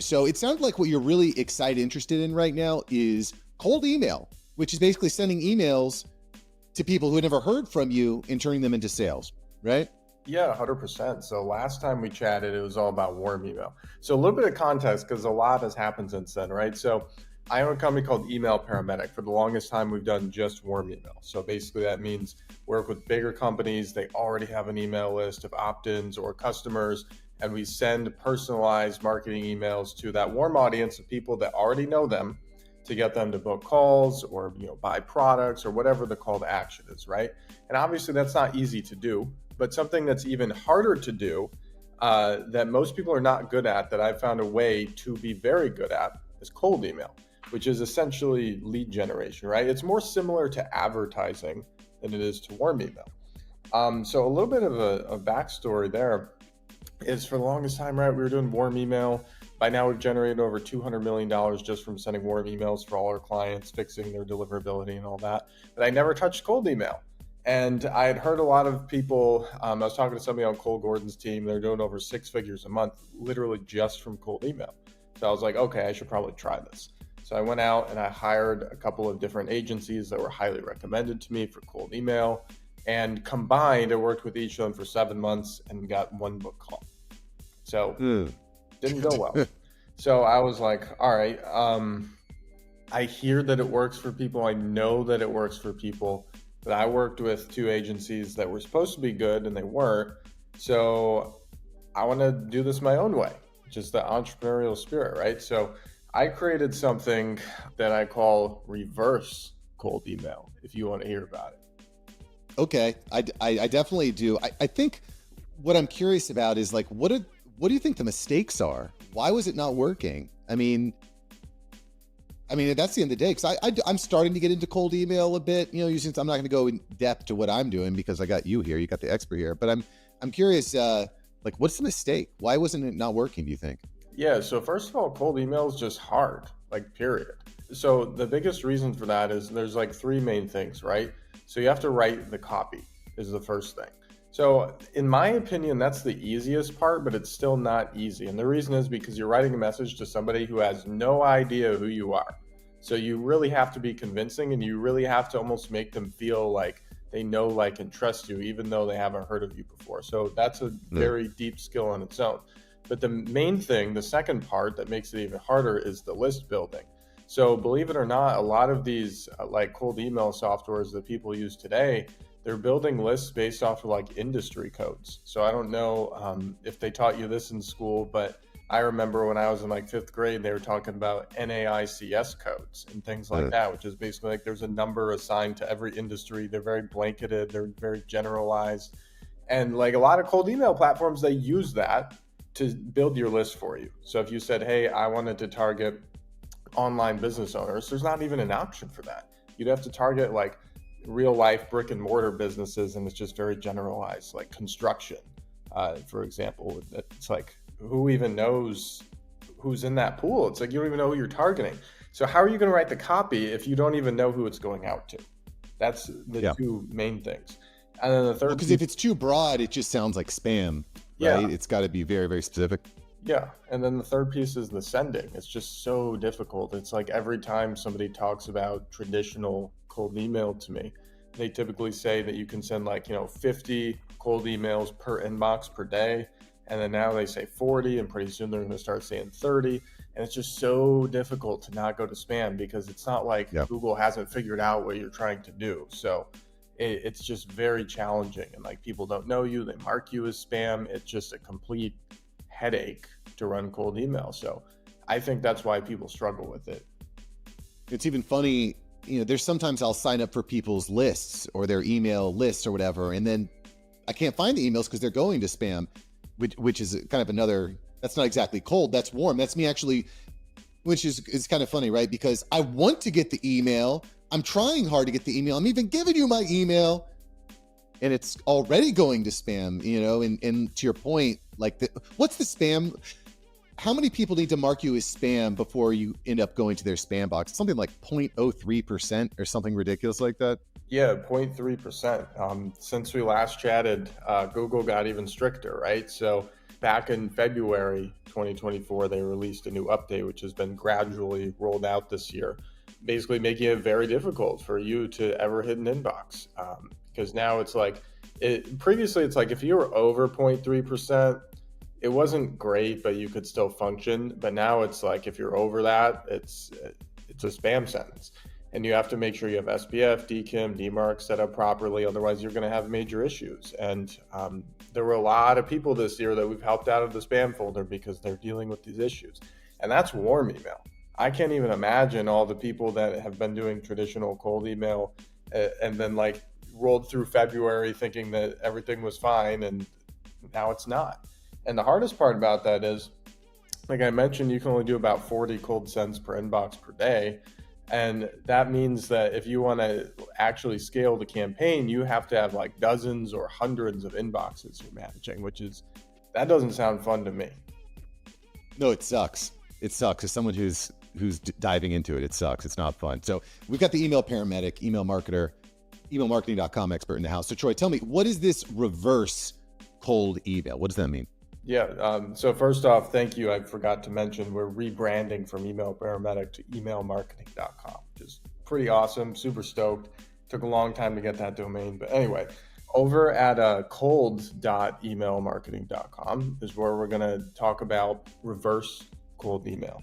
So it sounds like what you're really excited, interested in right now is cold email, which is basically sending emails to people who had never heard from you and turning them into sales, right? Yeah, 100%. So last time we chatted, it was all about warm email. So a little bit of context because a lot has happened since then, right? So I own a company called Email Paramedic. For the longest time, we've done just warm email. So basically, that means work with bigger companies. They already have an email list of opt-ins or customers, and we send personalized marketing emails to that warm audience of people that already know them to get them to book calls or buy products or whatever the call to action is, right? And obviously, that's not easy to do, but something that's even harder to do that most people are not good at, that I've found a way to be very good at, is cold email, which is essentially lead generation, right? It's more similar to advertising than it is to warm email. So a little bit of a backstory there is, for the longest time, right, we were doing warm email. By now, we've generated over $200 million just from sending warm emails for all our clients, fixing their deliverability and all that. But I never touched cold email. And I had heard a lot of people, I was talking to somebody on Cole Gordon's team, they're doing over 6 figures a month, literally just from cold email. So I was like, okay, I should probably try this. So I went out and I hired a couple of different agencies that were highly recommended to me for cold email. And combined, I worked with each of them for 7 months and got one book call. So didn't go well. So I was like, all right, I hear that it works for people. I know that it works for people. But I worked with two agencies that were supposed to be good and they weren't. So I want to do this my own way, just the entrepreneurial spirit, right? So I created something that I call reverse cold email, if you want to hear about it. Okay, I definitely do. I think what I'm curious about is like, what do you think the mistakes are? Why was it not working? I mean, that's the end of the day. Because I'm starting to get into cold email a bit. Since I'm not going to go in depth to what I'm doing because I got you here, you got the expert here. But I'm curious, like, what's the mistake? Why wasn't it not working? Do you think? Yeah. So first of all, cold email is just hard, like period. So the biggest reason for that is there's like three main things, right? So you have to write the copy is the first thing. So in my opinion, that's the easiest part, but it's still not easy. And the reason is because you're writing a message to somebody who has no idea who you are. So you really have to be convincing, and you really have to almost make them feel like they know, like, and trust you, even though they haven't heard of you before. So that's a very deep skill on its own. But the main thing, the second part that makes it even harder, is the list building. So believe it or not, a lot of these like cold email softwares that people use today, they're building lists based off of like industry codes. So I don't know if they taught you this in school, but I remember when I was in like 5th grade, they were talking about NAICS codes and things like that, which is basically like there's a number assigned to every industry. They're very blanketed, they're very generalized. And like a lot of cold email platforms, they use that to build your list for you. So if you said, hey, I wanted to target online business owners, there's not even an option for that. You'd have to target like real life brick and mortar businesses, and it's just very generalized, like construction, for example. It's like, who even knows who's in that pool? It's like you don't even know who you're targeting. So how are you going to write the copy if you don't even know who it's going out to? That's the two main things. And then the third, because if it's too broad, it just sounds like spam, right? It's got to be very, very specific. Yeah. And then the third piece is the sending. It's just so difficult. It's like every time somebody talks about traditional cold email to me, they typically say that you can send like, 50 cold emails per inbox per day. And then now they say 40, and pretty soon they're going to start saying 30. And it's just so difficult to not go to spam, because it's not like Google hasn't figured out what you're trying to do. So it's just very challenging. And like, people don't know you, they mark you as spam. It's just a complete headache to run cold email. So I think that's why people struggle with it. It's even funny, there's sometimes I'll sign up for people's lists or their email lists or whatever, and then I can't find the emails because they're going to spam, which is kind of another, that's not exactly cold, that's warm. That's me actually, which is kind of funny, right? Because I want to get the email. I'm trying hard to get the email. I'm even giving you my email, and it's already going to spam, and to your point, like, what's the spam? How many people need to mark you as spam before you end up going to their spam box? Something like 0.03% or something ridiculous like that. Yeah, 0.3%. Since we last chatted, Google got even stricter, right? So back in February 2024, they released a new update, which has been gradually rolled out this year, basically making it very difficult for you to ever hit an inbox. Because now it's like, previously it's like if you were over 0.3%, it wasn't great, but you could still function. But now it's like if you're over that, it's a spam sentence. And you have to make sure you have SPF, DKIM, DMARC set up properly. Otherwise, you're going to have major issues. And there were a lot of people this year that we've helped out of the spam folder because they're dealing with these issues. And that's warm email. I can't even imagine all the people that have been doing traditional cold email and then like rolled through February thinking that everything was fine, and now it's not. And the hardest part about that is, like I mentioned, you can only do about 40 cold sends per inbox per day. And that means that if you want to actually scale the campaign, you have to have like dozens or hundreds of inboxes you're managing, that doesn't sound fun to me. No, it sucks. It sucks. As someone who's diving into it, it sucks. It's not fun. So we've got the email paramedic, email marketer, emailmarketing.com expert in the house. So Troy, tell me, what is this reverse cold email? What does that mean? Yeah. So first off, thank you. I forgot to mention we're rebranding from Email Paramedic to emailmarketing.com, which is pretty awesome. Super stoked. Took a long time to get that domain. But anyway, over at cold.emailmarketing.com is where we're going to talk about reverse cold email,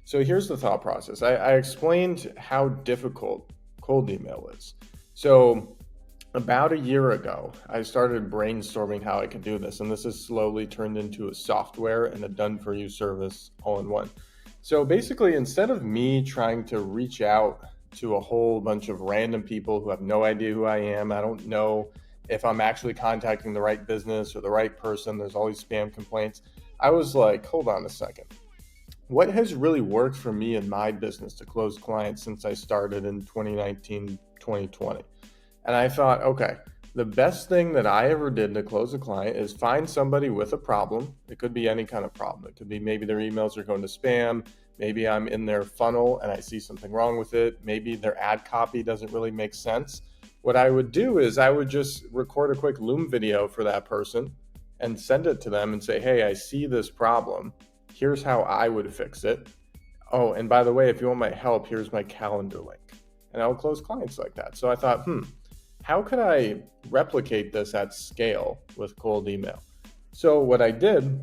so here's the thought process. I explained how difficult cold email is. So about a year ago, I started brainstorming how I could do this, and this has slowly turned into a software and a done-for-you service all in one. So basically, instead of me trying to reach out to a whole bunch of random people who have no idea who I am, I don't know if I'm actually contacting the right business or the right person, there's always spam complaints. I was like, hold on a second. What has really worked for me in my business to close clients since I started in 2019, 2020? And I thought, okay, the best thing that I ever did to close a client is find somebody with a problem. It could be any kind of problem. It could be maybe their emails are going to spam. Maybe I'm in their funnel and I see something wrong with it. Maybe their ad copy doesn't really make sense. What I would do is I would just record a quick Loom video for that person and send it to them and say, hey, I see this problem. Here's how I would fix it. Oh, and by the way, if you want my help, here's my calendar link. And I'll close clients like that. So I thought, how could I replicate this at scale with cold email? So what I did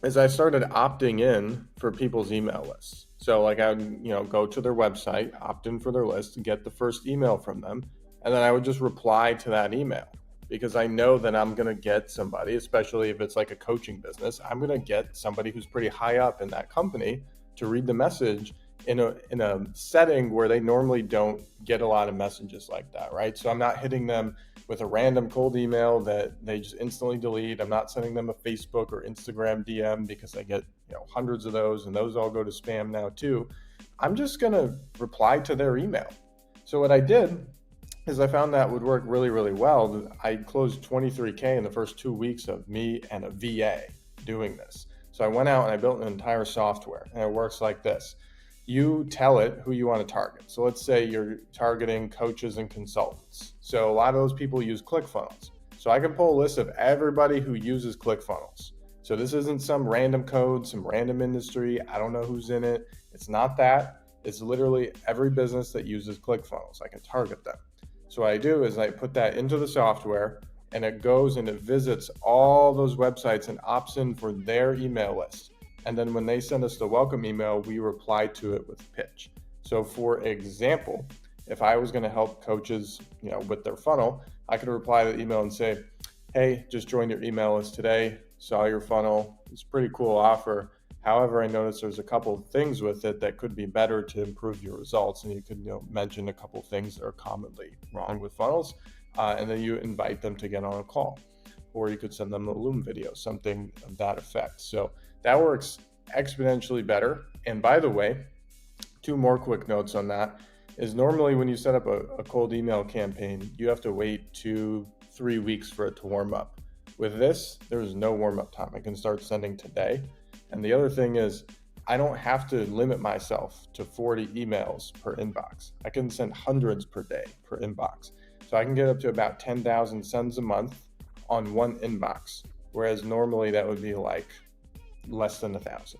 is I started opting in for people's email lists. So like I would, go to their website, opt in for their list, and get the first email from them. And then I would just reply to that email because I know that I'm going to get somebody, especially if it's like a coaching business, I'm going to get somebody who's pretty high up in that company to read the message in a setting where they normally don't get a lot of messages like that, right? So I'm not hitting them with a random cold email that they just instantly delete. I'm not sending them a Facebook or Instagram DM because I get hundreds of those, and those all go to spam now too. I'm just going to reply to their email. So what I did is I found that would work really, really well. I closed 23K in the first 2 weeks of me and a VA doing this. So I went out and I built an entire software, and it works like this. You tell it who you want to target. So let's say you're targeting coaches and consultants. So a lot of those people use ClickFunnels. So I can pull a list of everybody who uses ClickFunnels. So this isn't some random code, some random industry. I don't know who's in it. It's not that. It's literally every business that uses ClickFunnels. I can target them. So what I do is I put that into the software, and it goes and it visits all those websites and opts in for their email list. And then when they send us the welcome email, we reply to it with pitch. So for example, if I was going to help coaches, with their funnel, I could reply to the email and say, hey, just joined your email list today, saw your funnel. It's a pretty cool offer. However, I noticed there's a couple of things with it that could be better to improve your results. And you could mention a couple of things that are commonly wrong with funnels. And then you invite them to get on a call. Or you could send them a Loom video, something of that effect. So that works exponentially better. And by the way, 2 more quick notes on that is normally when you set up a cold email campaign, you have to wait 2-3 weeks for it to warm up. With this, there's no warm up time. I can start sending today. And the other thing is I don't have to limit myself to 40 emails per inbox. I can send hundreds per day per inbox. So I can get up to about 10,000 sends a month on one inbox. whereas normally that would be like less than 1,000.